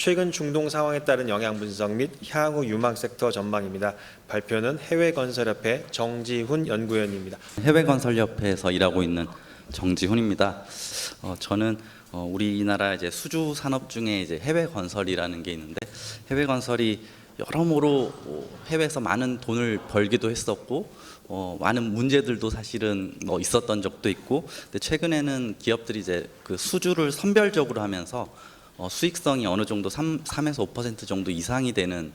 최근 중동 상황에 따른 영향 분석 및 향후 유망 섹터 전망입니다. 발표는 해외건설협회 정지훈 연구위원입니다. 해외건설협회에서 일하고 있는 정지훈입니다. 저는 우리나라 이제 수주 산업 중에 이제 해외건설이라는 게 있는데, 해외건설이 여러모로 해외에서 많은 돈을 벌기도 했었고 많은 문제들도 사실은 있었던 적도 있고, 근데 최근에는 기업들이 이제 그 수주를 선별적으로 하면서 수익성이 어느 정도 3에서 5% 정도 이상이 되는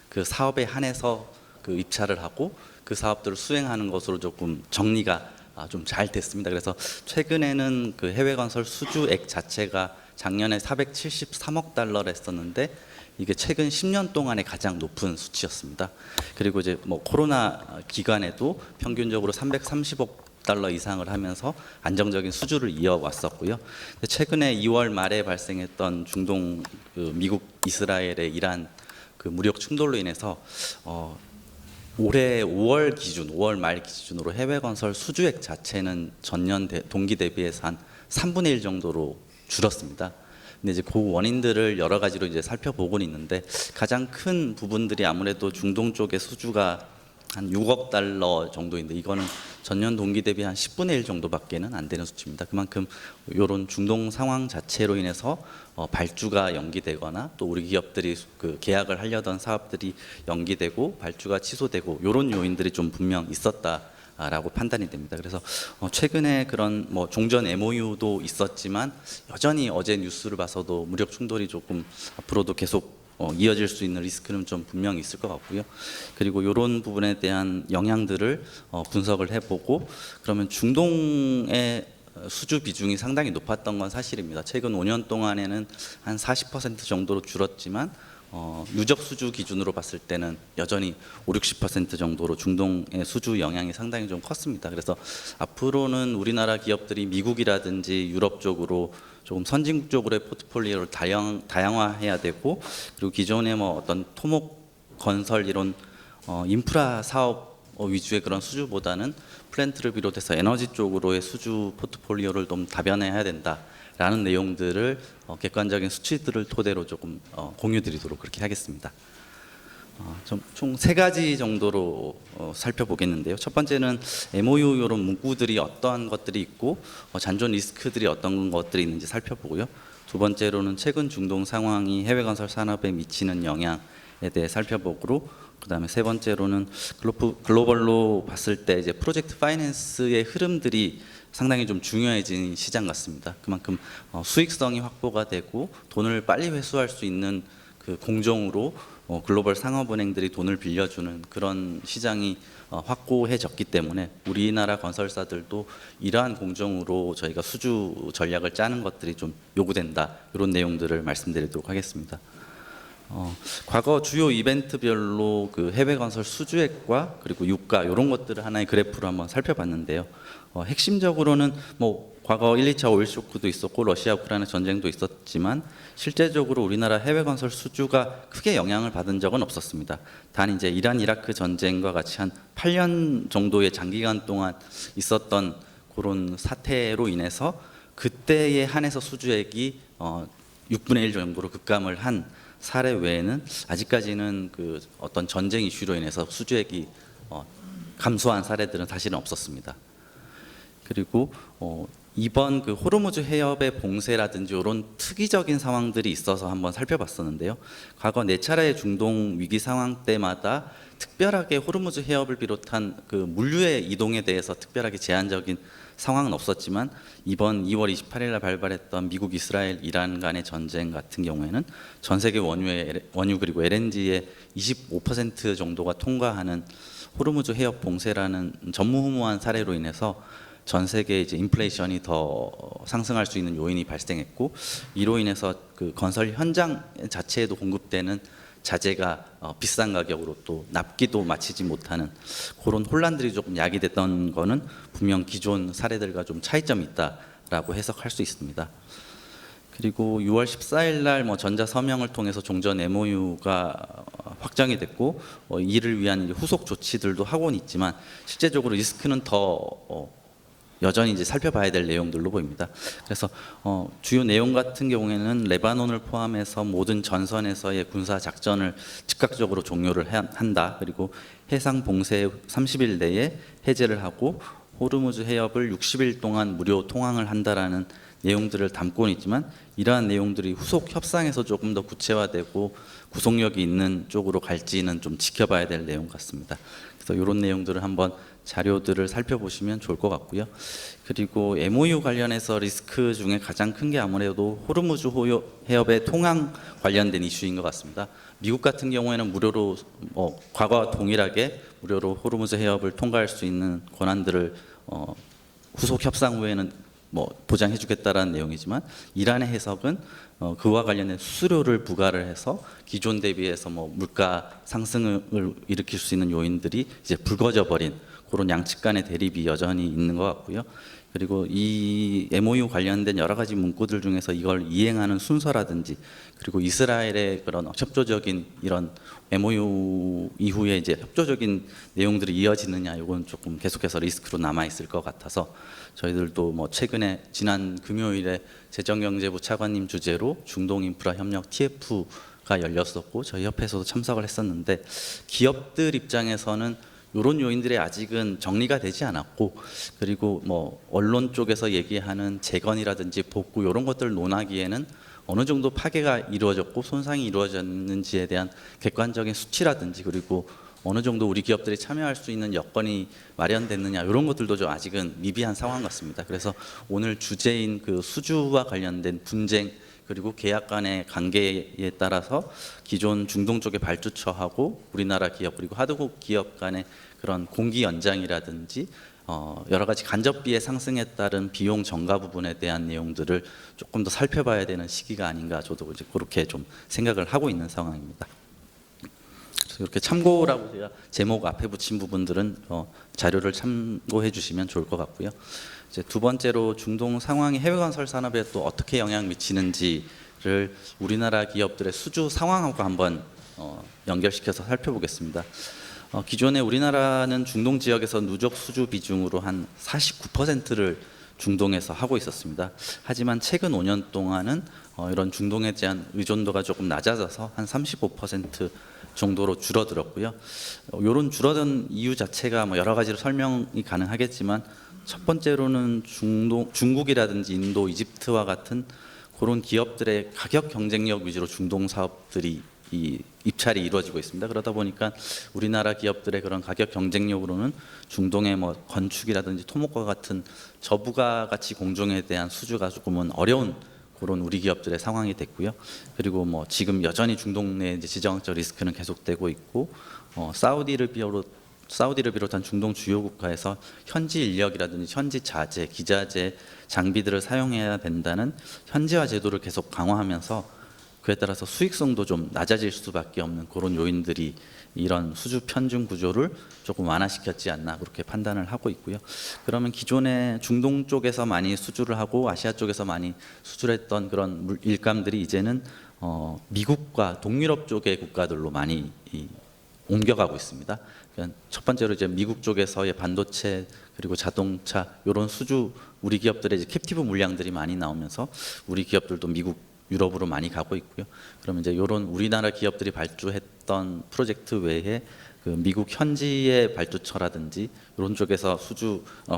그 사업에 한해서 그 입찰을 하고 그 사업들을 수행하는 것으로 조금 정리가 좀 잘 됐습니다. 그래서 최근에는 그 해외 건설 수주액 자체가 작년에 473억 달러를 했었는데, 이게 최근 10년 동안의 가장 높은 수치였습니다. 그리고 이제 코로나 기간에도 평균적으로 330억 달러 이상을 하면서 안정적인 수주를 이어왔었고요. 최근에 2월 말에 발생했던 중동 미국 이스라엘의 이란 그 무력 충돌로 인해서 올해 5월 말 기준으로 해외 건설 수주액 자체는 전년 동기 대비해서 한 3분의 1 정도로 줄었습니다. 근데 이제 그 원인들을 여러 가지로 이제 살펴보고는 있는데, 가장 큰 부분들이 아무래도 중동 쪽의 수주가 한 6억 달러 정도인데, 이거는 전년 동기 대비 한 10분의 1 정도밖에는 안 되는 수치입니다. 그만큼 이런 중동 상황 자체로 인해서 발주가 연기되거나 또 우리 기업들이 그 계약을 하려던 사업들이 연기되고 발주가 취소되고 이런 요인들이 좀 분명 있었다라고 판단이 됩니다. 그래서 최근에 그런 종전 MOU도 있었지만 여전히 어제 뉴스를 봐서도 무력 충돌이 조금 앞으로도 계속 이어질 수 있는 리스크는 좀 분명히 있을 것 같고요. 그리고 이런 부분에 대한 영향들을 분석을 해보고, 그러면 중동의 수주 비중이 상당히 높았던 건 사실입니다. 최근 5년 동안에는 한 40% 정도로 줄었지만 누적 수주 기준으로 봤을 때는 여전히 50~60% 정도로 중동의 수주 영향이 상당히 좀 컸습니다. 그래서 앞으로는 우리나라 기업들이 미국이라든지 유럽 쪽으로 조금 선진국 쪽으로의 포트폴리오를 다양화해야 되고, 그리고 기존의 어떤 토목 건설 이런 인프라 사업 위주의 그런 수주보다는 플랜트를 비롯해서 에너지 쪽으로의 수주 포트폴리오를 좀 다변화해야 된다라는 내용들을 객관적인 수치들을 토대로 조금 공유드리도록 그렇게 하겠습니다. 총 3가지 정도로 살펴보겠는데요. 첫 번째는 MOU 이런 문구들이 어떠한 것들이 있고 잔존 리스크들이 어떤 것들이 있는지 살펴보고요. 두 번째로는 최근 중동 상황이 해외 건설 산업에 미치는 영향에 대해 살펴보고, 그다음에 세 번째로는 글로벌로 봤을 때 이제 프로젝트 파이낸스의 흐름들이 상당히 좀 중요해진 시장 같습니다. 그만큼 수익성이 확보가 되고 돈을 빨리 회수할 수 있는 그 공정으로 글로벌 상업은행들이 돈을 빌려주는 그런 시장이 확고해졌기 때문에 우리나라 건설사들도 이러한 공정으로 저희가 수주 전략을 짜는 것들이 좀 요구된다, 이런 내용들을 말씀드리도록 하겠습니다. 과거 주요 이벤트별로 그 해외 건설 수주액과 그리고 유가 이런 것들을 하나의 그래프로 한번 살펴봤는데요. 핵심적으로는 과거 1, 2차 오일 쇼크도 있었고 러시아 우크라이나 전쟁도 있었지만 실제적으로 우리나라 해외 건설 수주가 크게 영향을 받은 적은 없었습니다. 단 이제 이란 이라크 전쟁과 같이 한 8년 정도의 장기간 동안 있었던 그런 사태로 인해서 그때에 한해서 수주액이 6분의 1 정도로 급감을 한 사례 외에는 아직까지는 그 어떤 전쟁 이슈로 인해서 수주액이 감소한 사례들은 사실은 없었습니다. 그리고 이번 그 호르무즈 해협의 봉쇄라든지 이런 특이적인 상황들이 있어서 한번 살펴봤었는데요. 과거 4차례의 중동 위기 상황 때마다 특별하게 호르무즈 해협을 비롯한 그 물류의 이동에 대해서 특별하게 제한적인 상황은 없었지만, 이번 2월 28일 날 발발했던 미국, 이스라엘, 이란 간의 전쟁 같은 경우에는 전 세계 원유 그리고 LNG의 25% 정도가 통과하는 호르무즈 해협 봉쇄라는 전무후무한 사례로 인해서 전 세계 이제 인플레이션이 더 상승할 수 있는 요인이 발생했고, 이로 인해서 그 건설 현장 자체에도 공급되는 자재가 비싼 가격으로 또 납기도 마치지 못하는 그런 혼란들이 조금 야기됐던 거는 분명 기존 사례들과 좀 차이점이 있다라고 해석할 수 있습니다. 그리고 6월 14일 날 전자 서명을 통해서 종전 MOU가 확정이 됐고 이를 위한 후속 조치들도 하고는 있지만 실제적으로 리스크는 더 여전히 이제 살펴봐야 될 내용들로 보입니다. 그래서 주요 내용 같은 경우에는 레바논을 포함해서 모든 전선에서의 군사 작전을 즉각적으로 종료를 한다. 그리고 해상 봉쇄 30일 내에 해제를 하고 호르무즈 해협을 60일 동안 무료 통항을 한다라는 내용들을 담고는 있지만 이러한 내용들이 후속 협상에서 조금 더 구체화되고 구속력이 있는 쪽으로 갈지는 좀 지켜봐야 될 내용 같습니다. 그래서 이런 내용들을 한번 자료들을 살펴보시면 좋을 것 같고요. 그리고 MOU 관련해서 리스크 중에 가장 큰 게 아무래도 호르무즈 해협의 통항 관련된 이슈인 것 같습니다. 미국 같은 경우에는 무료로 과거와 동일하게 무료로 호르무즈 해협을 통과할 수 있는 권한들을 후속 협상 후에는 보장해주겠다라는 내용이지만 이란의 해석은 그와 관련된 수수료를 부과를 해서 기존 대비해서 물가 상승을 일으킬 수 있는 요인들이 이제 불거져 버린 그런 양측 간의 대립이 여전히 있는 것 같고요. 그리고 이 MOU 관련된 여러 가지 문구들 중에서 이걸 이행하는 순서라든지 그리고 이스라엘의 그런 협조적인 이런 MOU 이후에 이제 협조적인 내용들이 이어지느냐 이건 조금 계속해서 리스크로 남아 있을 것 같아서 저희들도 최근에 지난 금요일에 재정경제부 차관님 주재로 중동인프라협력 TF가 열렸었고 저희 협회에서도 참석을 했었는데 기업들 입장에서는 이런 요인들이 아직은 정리가 되지 않았고 그리고 언론 쪽에서 얘기하는 재건이라든지 복구 이런 것들을 논하기에는 어느 정도 파괴가 이루어졌고 손상이 이루어졌는지에 대한 객관적인 수치라든지 그리고 어느 정도 우리 기업들이 참여할 수 있는 여건이 마련됐느냐 이런 것들도 좀 아직은 미비한 상황 같습니다. 그래서 오늘 주제인 그 수주와 관련된 분쟁 그리고 계약 간의 관계에 따라서 기존 중동 쪽의 발주처하고 우리나라 기업 그리고 하드국 기업 간의 그런 공기 연장이라든지 여러 가지 간접비의 상승에 따른 비용 전가 부분에 대한 내용들을 조금 더 살펴봐야 되는 시기가 아닌가 저도 이제 그렇게 좀 생각을 하고 있는 상황입니다. 그래서 이렇게 참고라고 제가 제목 앞에 붙인 부분들은 자료를 참고해 주시면 좋을 것 같고요. 이제 두 번째로 중동 상황이 해외 건설 산업에 또 어떻게 영향 미치는지를 우리나라 기업들의 수주 상황하고 한번 연결시켜서 살펴보겠습니다. 기존에 우리나라는 중동 지역에서 누적 수주 비중으로 한 49%를 중동에서 하고 있었습니다. 하지만 최근 5년 동안은 이런 중동에 대한 의존도가 조금 낮아져서 한 35% 정도로 줄어들었고요. 이런 줄어든 이유 자체가 여러 가지로 설명이 가능하겠지만 첫 번째로는 중국이라든지 인도, 이집트와 같은 그런 기업들의 가격 경쟁력 위주로 중동 사업들이 입찰이 이루어지고 있습니다. 그러다 보니까 우리나라 기업들의 그런 가격 경쟁력으로는 중동의 건축이라든지 토목과 같은 저부가 가치 공정에 대한 수주가 조금은 어려운 그런 우리 기업들의 상황이 됐고요. 그리고 지금 여전히 중동 내 지정학적 리스크는 계속되고 있고 사우디를 비롯한 중동 주요 국가에서 현지 인력이라든지 현지 자재, 기자재, 장비들을 사용해야 된다는 현지화 제도를 계속 강화하면서 그에 따라서 수익성도 좀 낮아질 수밖에 없는 그런 요인들이 이런 수주 편중 구조를 조금 완화시켰지 않나 그렇게 판단을 하고 있고요. 그러면 기존에 중동 쪽에서 많이 수주를 하고 아시아 쪽에서 많이 수주를 했던 그런 일감들이 이제는 미국과 동유럽 쪽의 국가들로 많이 옮겨가고 있습니다. 그러니까 첫 번째로 이제 미국 쪽에서의 반도체 그리고 자동차 이런 수주 우리 기업들의 이제 캡티브 물량들이 많이 나오면서 우리 기업들도 미국, 유럽으로 많이 가고 있고요. 그러면 이제 이런 우리나라 기업들이 발주했던 프로젝트 외에 그 미국 현지의 발주처라든지 이런 쪽에서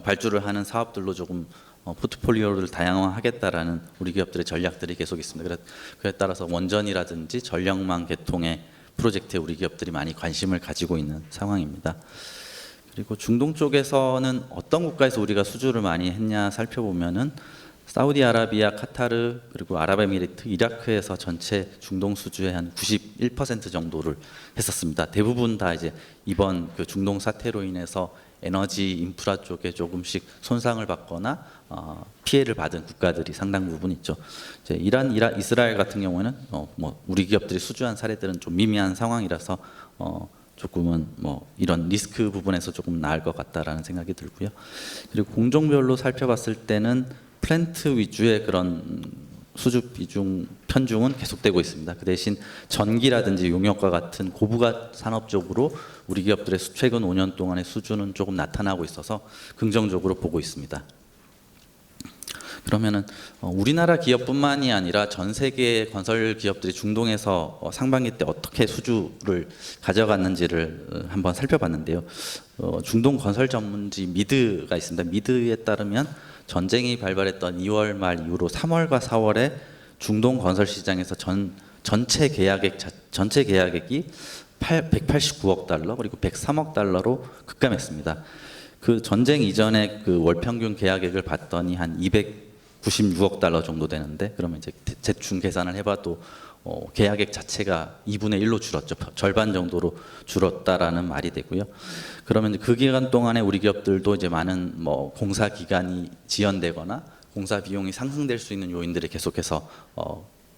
발주를 하는 사업들로 조금 포트폴리오를 다양화하겠다라는 우리 기업들의 전략들이 계속 있습니다. 그에 따라서 원전이라든지 전력망 개통의 프로젝트에 우리 기업들이 많이 관심을 가지고 있는 상황입니다. 그리고 중동 쪽에서는 어떤 국가에서 우리가 수주를 많이 했냐 살펴보면은 사우디아라비아, 카타르 그리고 아랍에미리트, 이라크에서 전체 중동 수주의 한 91% 정도를 했었습니다. 대부분 다 이제 이번 그 중동 사태로 인해서 에너지 인프라 쪽에 조금씩 손상을 받거나 피해를 받은 국가들이 상당 부분 있죠. 이제 이란, 이스라엘 같은 경우에는 우리 기업들이 수주한 사례들은 좀 미미한 상황이라서 조금은 이런 리스크 부분에서 조금 나을 것 같다라는 생각이 들고요. 그리고 공종별로 살펴봤을 때는 플랜트 위주의 그런 수주 비중 편중은 계속되고 있습니다. 그 대신 전기라든지 용역과 같은 고부가 산업 쪽으로 우리 기업들의 최근 5년 동안의 수주는 조금 나타나고 있어서 긍정적으로 보고 있습니다. 그러면은 우리나라 기업뿐만이 아니라 전 세계 건설 기업들이 중동에서 상반기 때 어떻게 수주를 가져갔는지를 한번 살펴봤는데요. 중동 건설 전문지 미드가 있습니다. 미드에 따르면 전쟁이 발발했던 2월 말 이후로 3월과 4월에 중동 건설 시장에서 전체 계약액이 189억 달러 그리고 103억 달러로 급감했습니다. 그 전쟁 이전에 그 월 평균 계약액을 봤더니 한 296억 달러 정도 되는데, 그러면 이제 대충 계산을 해봐도 계약액 자체가 2분의 1로 줄었죠. 절반 정도로 줄었다라는 말이 되고요. 그러면 그 기간 동안에 우리 기업들도 이제 많은 뭐 공사 기간이 지연되거나 공사 비용이 상승될 수 있는 요인들이 계속해서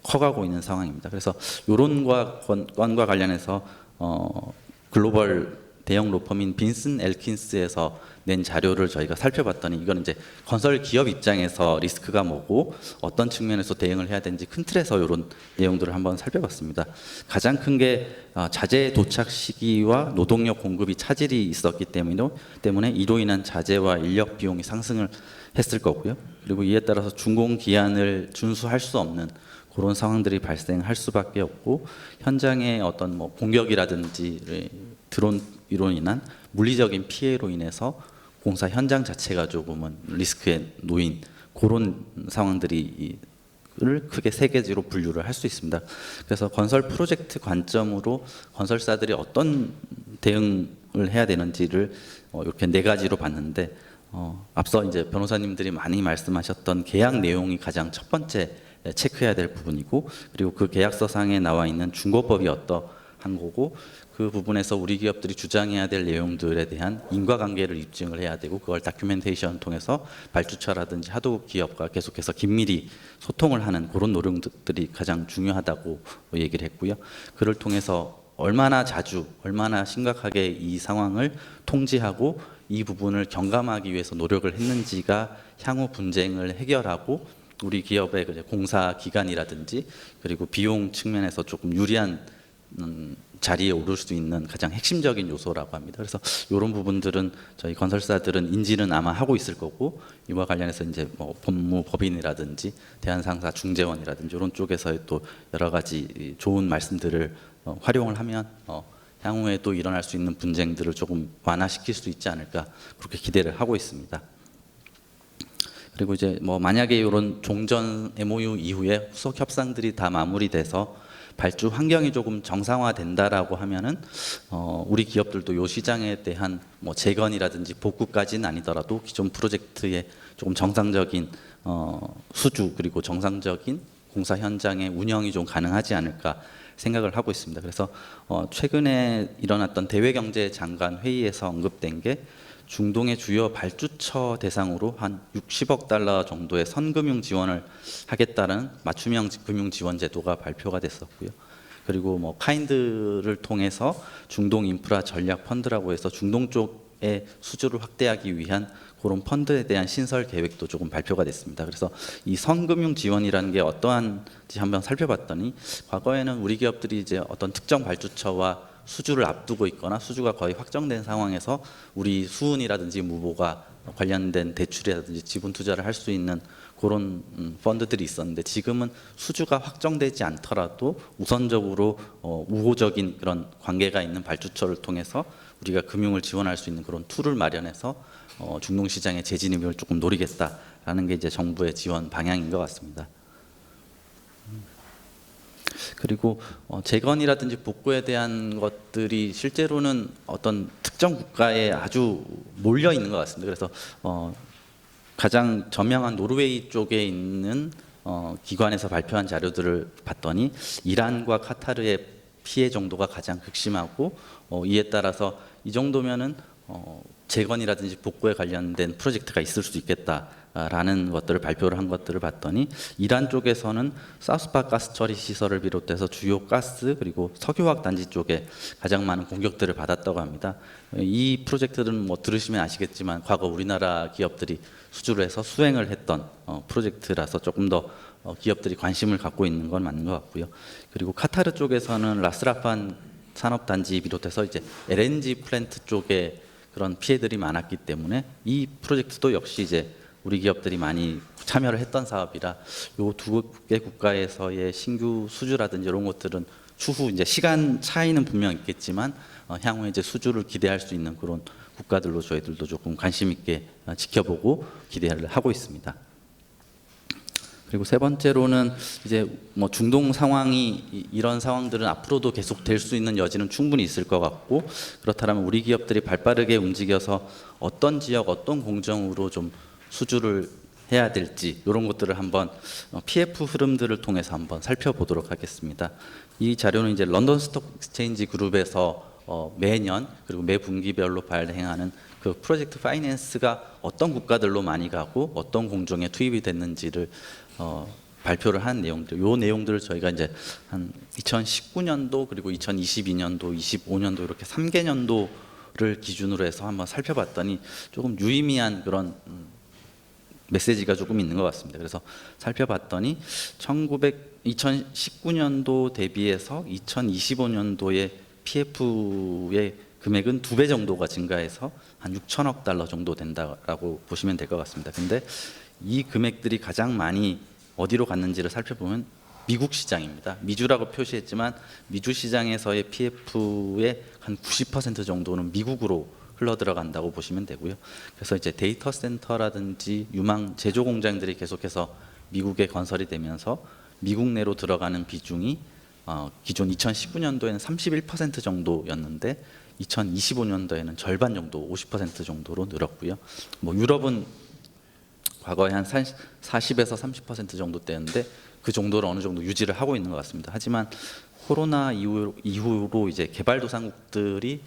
커가고 있는 상황입니다. 그래서 이런 건과 관련해서 글로벌 대형 로펌인 빈슨 엘킨스에서 낸 자료를 저희가 살펴봤더니, 이건 이제 건설 기업 입장에서 리스크가 뭐고 어떤 측면에서 대응을 해야 되는지 큰 틀에서 이런 내용들을 한번 살펴봤습니다. 가장 큰 게 자재 도착 시기와 노동력 공급이 차질이 있었기 때문에 이로 인한 자재와 인력 비용이 상승을 했을 거고요. 그리고 이에 따라서 준공 기한을 준수할 수 없는 그런 상황들이 발생할 수밖에 없고, 현장의 어떤 뭐 공격이라든지 드론으로 인한 물리적인 피해로 인해서 공사 현장 자체가 조금은 리스크에 놓인 그런 상황들이 크게 세 가지로 분류를 할 수 있습니다. 그래서 건설 프로젝트 관점으로 건설사들이 어떤 대응을 해야 되는지를 이렇게 네 가지로 봤는데, 앞서 이제 변호사님들이 많이 말씀하셨던 계약 내용이 가장 첫 번째 체크해야 될 부분이고, 그리고 그 계약서상에 나와 있는 중고법이 어떠한 거고, 그 부분에서 우리 기업들이 주장해야 될 내용들에 대한 인과관계를 입증을 해야 되고, 그걸 다큐멘테이션을 통해서 발주처라든지 하도급 기업과 계속해서 긴밀히 소통을 하는 그런 노력들이 가장 중요하다고 얘기를 했고요. 그를 통해서 얼마나 자주, 얼마나 심각하게 이 상황을 통제하고 이 부분을 경감하기 위해서 노력을 했는지가 향후 분쟁을 해결하고 우리 기업의 공사 기간이라든지 그리고 비용 측면에서 조금 유리한 자리에 오를 수 있는 가장 핵심적인 요소라고 합니다. 그래서 이런 부분들은 저희 건설사들은 인지는 아마 하고 있을 거고, 이와 관련해서 이제 뭐 법무법인이라든지 대한상사 중재원이라든지 이런 쪽에서의 또 여러 가지 좋은 말씀들을 활용을 하면 향후에 또 일어날 수 있는 분쟁들을 조금 완화시킬 수 있지 않을까, 그렇게 기대를 하고 있습니다. 그리고 이제 뭐 만약에 이런 종전 MOU 이후에 후속 협상들이 다 마무리돼서 발주 환경이 조금 정상화된다라고 하면은 우리 기업들도 요 시장에 대한 뭐 재건이라든지 복구까지는 아니더라도 기존 프로젝트의 조금 정상적인 수주 그리고 정상적인 공사 현장의 운영이 좀 가능하지 않을까 생각을 하고 있습니다. 그래서 최근에 일어났던 대외경제 장관 회의에서 언급된 게 중동의 주요 발주처 대상으로 한 60억 달러 정도의 선금융 지원을 하겠다는 맞춤형 금융 지원 제도가 발표가 됐었고요. 그리고 뭐 카인드를 통해서 중동 인프라 전략 펀드라고 해서 중동 쪽의 수주를 확대하기 위한 그런 펀드에 대한 신설 계획도 조금 발표가 됐습니다. 그래서 이 선금융 지원이라는 게 어떠한지 한번 살펴봤더니, 과거에는 우리 기업들이 이제 어떤 특정 발주처와 수주를 앞두고 있거나 수주가 거의 확정된 상황에서 우리 수은이라든지 무보가 관련된 대출이라든지 지분 투자를 할 수 있는 그런 펀드들이 있었는데, 지금은 수주가 확정되지 않더라도 우선적으로 우호적인 그런 관계가 있는 발주처를 통해서 우리가 금융을 지원할 수 있는 그런 툴을 마련해서 중동 시장의 재진입을 조금 노리겠다라는 게 이제 정부의 지원 방향인 것 같습니다. 그리고 재건이라든지 복구에 대한 것들이 실제로는 어떤 특정 국가에 아주 몰려 있는 것 같습니다. 그래서 가장 저명한 노르웨이 쪽에 있는 기관에서 발표한 자료들을 봤더니 이란과 카타르의 피해 정도가 가장 극심하고, 이에 따라서 이 정도면은 재건이라든지 복구에 관련된 프로젝트가 있을 수 있겠다라는 것들을 발표를 한 것들을 봤더니, 이란 쪽에서는 사우스파 가스 처리 시설을 비롯해서 주요 가스 그리고 석유화학 단지 쪽에 가장 많은 공격들을 받았다고 합니다. 이 프로젝트들은 뭐 들으시면 아시겠지만 과거 우리나라 기업들이 수주를 해서 수행을 했던 프로젝트라서 조금 더 기업들이 관심을 갖고 있는 건 맞는 것 같고요. 그리고 카타르 쪽에서는 라스라판 산업단지 비롯해서 이제 LNG 플랜트 쪽에 그런 피해들이 많았기 때문에 이 프로젝트도 역시 이제 우리 기업들이 많이 참여를 했던 사업이라 요 두 개 국가에서의 신규 수주라든지 이런 것들은 추후 이제 시간 차이는 분명 있겠지만 향후에 이제 수주를 기대할 수 있는 그런 국가들로 저희들도 조금 관심 있게 지켜보고 기대를 하고 있습니다. 그리고 세 번째로는 이제 뭐 중동 상황이 이런 상황들은 앞으로도 계속 될 수 있는 여지는 충분히 있을 것 같고, 그렇다면 우리 기업들이 발빠르게 움직여서 어떤 지역 어떤 공정으로 좀 수주를 해야 될지 이런 것들을 한번 PF 흐름들을 통해서 한번 살펴보도록 하겠습니다. 이 자료는 이제 런던 스톡 익스체인지 그룹에서 매년 그리고 매 분기별로 발행하는 그 프로젝트 파이낸스가 어떤 국가들로 많이 가고 어떤 공정에 투입이 됐는지를 발표를 한 내용들, 요 내용들을 저희가 이제 한 2019년도 그리고 2022년도, 25년도 이렇게 3개년도를 기준으로 해서 한번 살펴봤더니 조금 유의미한 그런 메시지가 조금 있는 것 같습니다. 그래서 살펴봤더니 2019년도 대비해서 2025년도에 PF의 금액은 2배 정도가 증가해서 한 6천억 달러 정도 된다라고 보시면 될 것 같습니다. 근데 이 금액들이 가장 많이 어디로 갔는지를 살펴보면 미국 시장입니다. 미주라고 표시했지만 미주 시장에서의 PF의 한 90% 정도는 미국으로 흘러 들어간다고 보시면 되고요. 그래서 이제 데이터 센터라든지 유망 제조 공장들이 계속해서 미국에 건설이 되면서 미국 내로 들어가는 비중이 기존 2019년도에는 31% 정도였는데 2025년도에는 절반 정도, 50% 정도로 늘었고요. 뭐 유럽은 과거에 한 40에서 30% 정도 때였는데 그 정도를 어느 정도 유지를 하고 있는 것 같습니다. 하지만 코로나 이후로 이제 개발도상국들이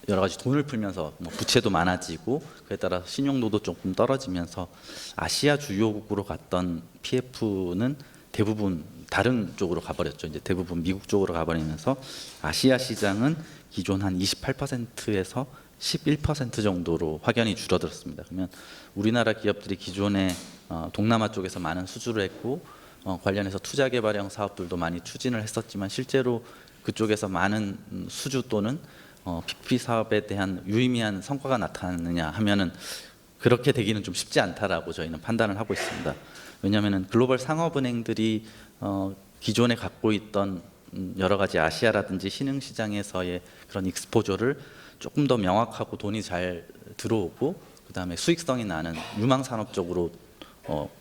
여러 가지 돈을 풀면서 뭐 부채도 많아지고 그에 따라 신용도도 조금 떨어지면서 아시아 주요국으로 갔던 PF는 대부분 다른 쪽으로 가버렸죠. 이제 대부분 미국 쪽으로 가버리면서 아시아 시장은 기존 한 28%에서 11% 정도로 확연히 줄어들었습니다. 그러면 우리나라 기업들이 기존에 동남아 쪽에서 많은 수주를 했고 관련해서 투자개발형 사업들도 많이 추진을 했었지만 실제로 그쪽에서 많은 수주 또는 PPP 사업에 대한 유의미한 성과가 나타났느냐 하면은 그렇게 되기는 좀 쉽지 않다라고 저희는 판단을 하고 있습니다. 왜냐하면 글로벌 상업은행들이 기존에 갖고 있던 여러 가지 아시아라든지 신흥 시장에서의 그런 익스포저를 조금 더 명확하고 돈이 잘 들어오고 그다음에 수익성이 나는 유망 산업 쪽으로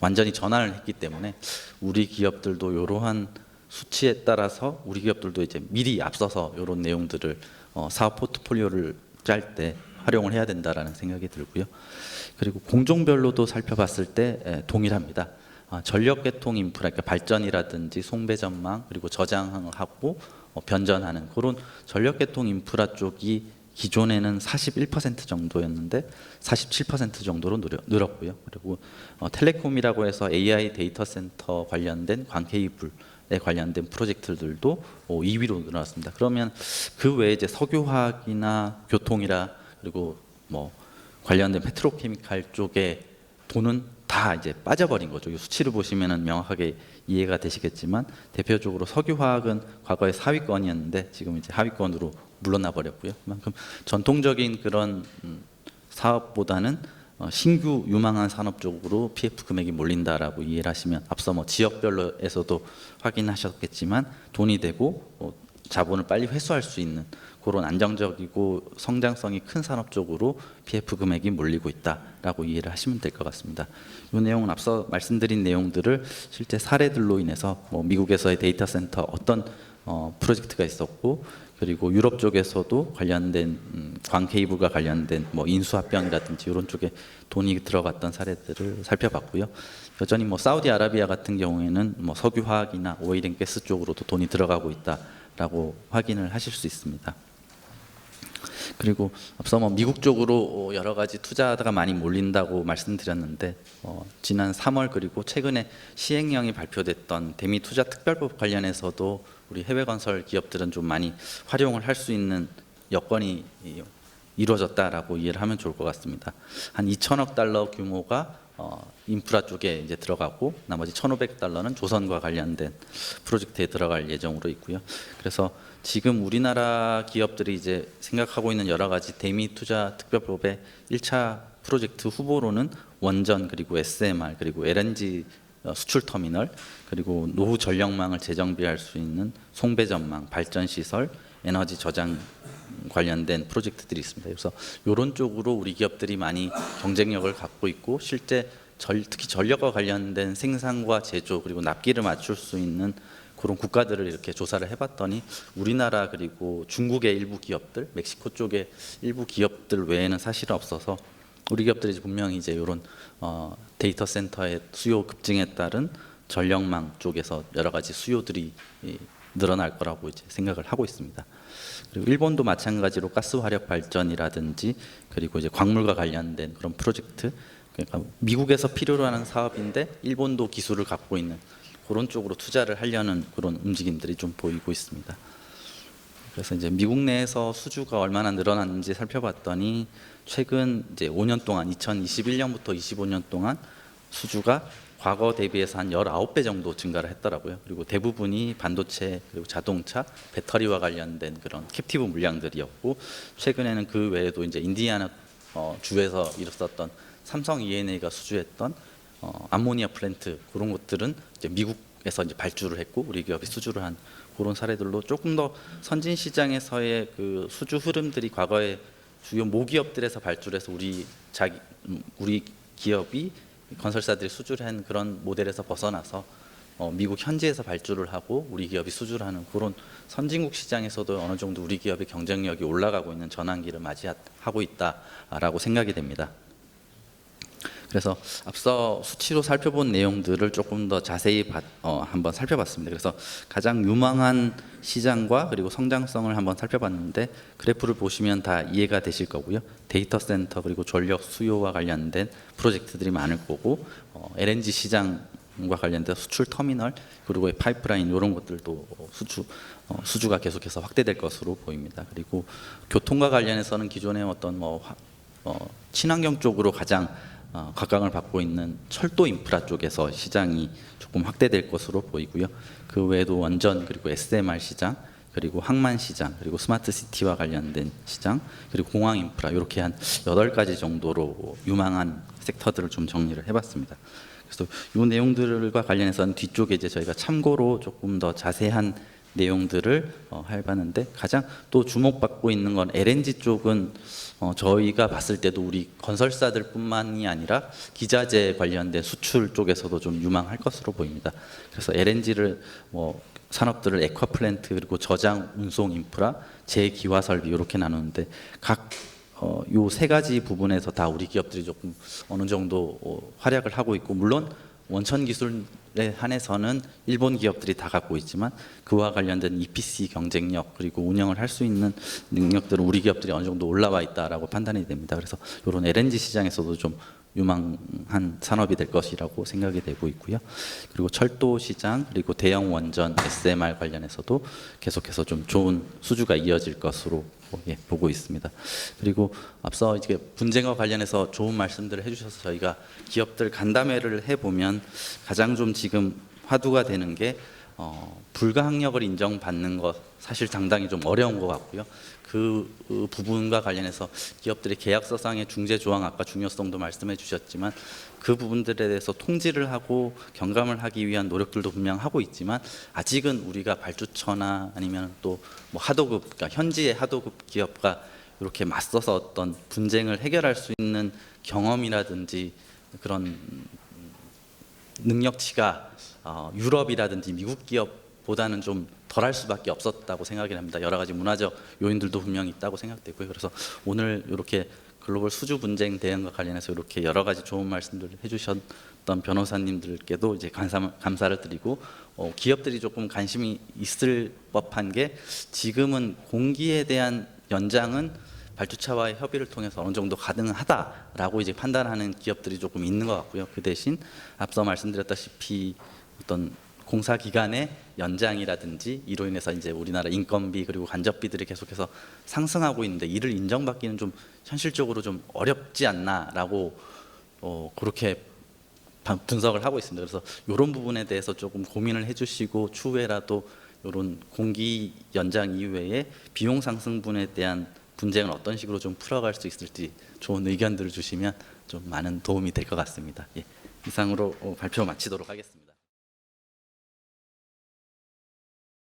완전히 전환을 했기 때문에 우리 기업들도 이러한 수치에 따라서 우리 기업들도 이제 미리 앞서서 이런 내용들을 사업 포트폴리오를 짤 때 활용을 해야 된다라는 생각이 들고요. 그리고 공종별로도 살펴봤을 때 동일합니다. 전력계통 인프라, 그러니까 발전이라든지 송배 전망 그리고 저장하고 변전하는 그런 전력계통 인프라 쪽이 기존에는 41% 정도였는데 47% 정도로 늘었고요. 그리고 텔레콤이라고 해서 AI 데이터 센터 관련된 광 케이블에 관련된 프로젝트들도 2위로 늘어났습니다. 그러면 그 외에 이제 석유화학이나 교통이라 그리고 뭐 관련된 페트로케미칼 쪽에 돈은 다 이제 빠져버린 거죠. 이 수치를 보시면은 명확하게 이해가 되시겠지만 대표적으로 석유화학은 과거에 4위권이었는데 지금 이제 하위권으로 물러나 버렸고요. 그만큼 전통적인 그런 사업보다는 신규 유망한 산업 쪽으로 PF 금액이 몰린다라고 이해를 하시면 앞서 뭐 지역별로에서도 확인하셨겠지만 돈이 되고 자본을 빨리 회수할 수 있는 그런 안정적이고 성장성이 큰 산업 쪽으로 PF 금액이 몰리고 있다라고 이해를 하시면 될 것 같습니다. 이 내용은 앞서 말씀드린 내용들을 실제 사례들로 인해서 뭐 미국에서의 데이터 센터 어떤 프로젝트가 있었고 그리고 유럽 쪽에서도 관련된 광 케이블과 관련된 뭐 인수합병이라든지 이런 쪽에 돈이 들어갔던 사례들을 살펴봤고요. 여전히 뭐 사우디아라비아 같은 경우에는 뭐 석유화학이나 오일앤가스 쪽으로도 돈이 들어가고 있다라고 확인을 하실 수 있습니다. 그리고 앞서 뭐 미국 쪽으로 여러 가지 투자가 많이 몰린다고 말씀드렸는데 지난 3월 그리고 최근에 시행령이 발표됐던 대미 투자 특별법 관련해서도 우리 해외 건설 기업들은 좀 많이 활용을 할 수 있는 여건이 이루어졌다라고 이해를 하면 좋을 것 같습니다. 한 2천억 달러 규모가 인프라 쪽에 이제 들어가고 나머지 1,500달러는 조선과 관련된 프로젝트에 들어갈 예정으로 있고요. 그래서 지금 우리나라 기업들이 이제 생각하고 있는 여러 가지 대미 투자 특별법의 1차 프로젝트 후보로는 원전 그리고 SMR 그리고 LNG 수출 터미널 그리고 노후 전력망을 재정비할 수 있는 송배전망, 발전 시설, 에너지 저장 관련된 프로젝트들이 있습니다. 그래서 이런 쪽으로 우리 기업들이 많이 경쟁력을 갖고 있고 실제 특히 전력과 관련된 생산과 제조 그리고 납기를 맞출 수 있는 그런 국가들을 이렇게 조사를 해봤더니 우리나라 그리고 중국의 일부 기업들, 멕시코 쪽의 일부 기업들 외에는 사실은 없어서 우리 기업들이 분명히 이제 이런 데이터 센터의 수요 급증에 따른 전력망 쪽에서 여러 가지 수요들이 늘어날 거라고 이제 생각을 하고 있습니다. 그리고 일본도 마찬가지로 가스 화력 발전이라든지 그리고 이제 광물과 관련된 그런 프로젝트, 그러니까 미국에서 필요로 하는 사업인데 일본도 기술을 갖고 있는 그런 쪽으로 투자를 하려는 그런 움직임들이 좀 보이고 있습니다. 그래서 이제 미국 내에서 수주가 얼마나 늘어났는지 살펴봤더니 최근 이제 5년 동안 2021년부터 25년 동안 수주가 과거 대비해서 한 19배 정도 증가를 했더라고요. 그리고 대부분이 반도체 그리고 자동차, 배터리와 관련된 그런 캡티브 물량들이었고 최근에는 그 외에도 이제 인디애나 주에서 있었던 삼성 ENA가 수주했던 암모니아 플랜트 그런 것들은 이제 미국에서 이제 발주를 했고 우리 기업이 수주를 한 그런 사례들로 조금 더 선진 시장에서의 그 수주 흐름들이 과거에 주요 모기업들에서 발주를 해서 우리 기업이 건설사들이 수주를 한 그런 모델에서 벗어나서 미국 현지에서 발주를 하고 우리 기업이 수주를 하는 그런 선진국 시장에서도 어느 정도 우리 기업의 경쟁력이 올라가고 있는 전환기를 맞이하고 있다라고 생각이 됩니다. 그래서 앞서 수치로 살펴본 내용들을 조금 더 자세히 한번 살펴봤습니다. 그래서 가장 유망한 시장과 그리고 성장성을 한번 살펴봤는데 그래프를 보시면 다 이해가 되실 거고요. 데이터 센터 그리고 전력 수요와 관련된 프로젝트들이 많을 거고 LNG 시장과 관련된 수출 터미널 그리고 파이프라인 이런 것들도 수주가 계속해서 확대될 것으로 보입니다. 그리고 교통과 관련해서는 기존의 어떤 친환경 쪽으로 가장 각광을 받고 있는 철도 인프라 쪽에서 시장이 조금 확대될 것으로 보이고요. 그 외에도 원전 그리고 SMR 시장 그리고 항만 시장 그리고 스마트 시티와 관련된 시장 그리고 공항 인프라 이렇게 한 8가지 정도로 유망한 섹터들을 좀 정리를 해봤습니다. 그래서 이 내용들과 관련해서는 뒤쪽에 이제 저희가 참고로 조금 더 자세한 내용들을 해봤는데 가장 또 주목받고 있는 건 LNG 쪽은 저희가 봤을 때도 우리 건설사들뿐만이 아니라 기자재 관련된 수출 쪽에서도 좀 유망할 것으로 보입니다. 그래서 LNG를 산업들을 액화플랜트 그리고 저장 운송 인프라, 재기화 설비 이렇게 나누는데 각 요 3가지 부분에서 다 우리 기업들이 조금 어느 정도 활약을 하고 있고 물론 원천 기술에 한해서는 일본 기업들이 다 갖고 있지만 그와 관련된 EPC 경쟁력 그리고 운영을 할 수 있는 능력들은 우리 기업들이 어느 정도 올라와 있다라고 판단이 됩니다. 그래서 이런 LNG 시장에서도 좀 유망한 산업이 될 것이라고 생각이 되고 있고요. 그리고 철도 시장 그리고 대형 원전 SMR 관련해서도 계속해서 좀 좋은 수주가 이어질 것으로 보고 있습니다. 그리고 앞서 이제 분쟁과 관련해서 좋은 말씀들을 해주셔서 저희가 기업들 간담회를 해보면 가장 좀 지금 화두가 되는 게 불가항력을 인정받는 것 사실 상당히 좀 어려운 것 같고요. 그 부분과 관련해서 기업들의 계약서상의 중재 조항 아까 중요성도 말씀해 주셨지만 그 부분들에 대해서 통지를 하고 경감을 하기 위한 노력들도 분명 하고 있지만 아직은 우리가 발주처나 아니면 또 뭐 하도급 그러니까 현지의 하도급 기업과 이렇게 맞서서 어떤 분쟁을 해결할 수 있는 경험이라든지 그런 능력치가 유럽이라든지 미국 기업보다는 좀 덜할 수밖에 없었다고 생각이 합니다. 여러 가지 문화적 요인들도 분명히 있다고 생각되고요. 그래서 오늘 이렇게 글로벌 수주 분쟁 대응과 관련해서 이렇게 여러 가지 좋은 말씀들을 해주셨던 변호사님들께도 이제 감사를 드리고 기업들이 조금 관심이 있을 법한 게 지금은 공기에 대한 연장은 발주처와의 협의를 통해서 어느 정도 가능하다라고 이제 판단하는 기업들이 조금 있는 것 같고요. 그 대신 앞서 말씀드렸다시피 어떤 공사 기간의 연장이라든지 이로 인해서 이제 우리나라 인건비 그리고 간접비들이 계속해서 상승하고 있는데 이를 인정받기는 좀 현실적으로 좀 어렵지 않나라고 그렇게 분석을 하고 있습니다. 그래서 이런 부분에 대해서 조금 고민을 해주시고 추후에라도 이런 공기 연장 이외에 비용 상승분에 대한 분쟁을 어떤 식으로 좀 풀어갈 수 있을지 좋은 의견들을 주시면 좀 많은 도움이 될 것 같습니다. 예, 이상으로 발표 마치도록 하겠습니다.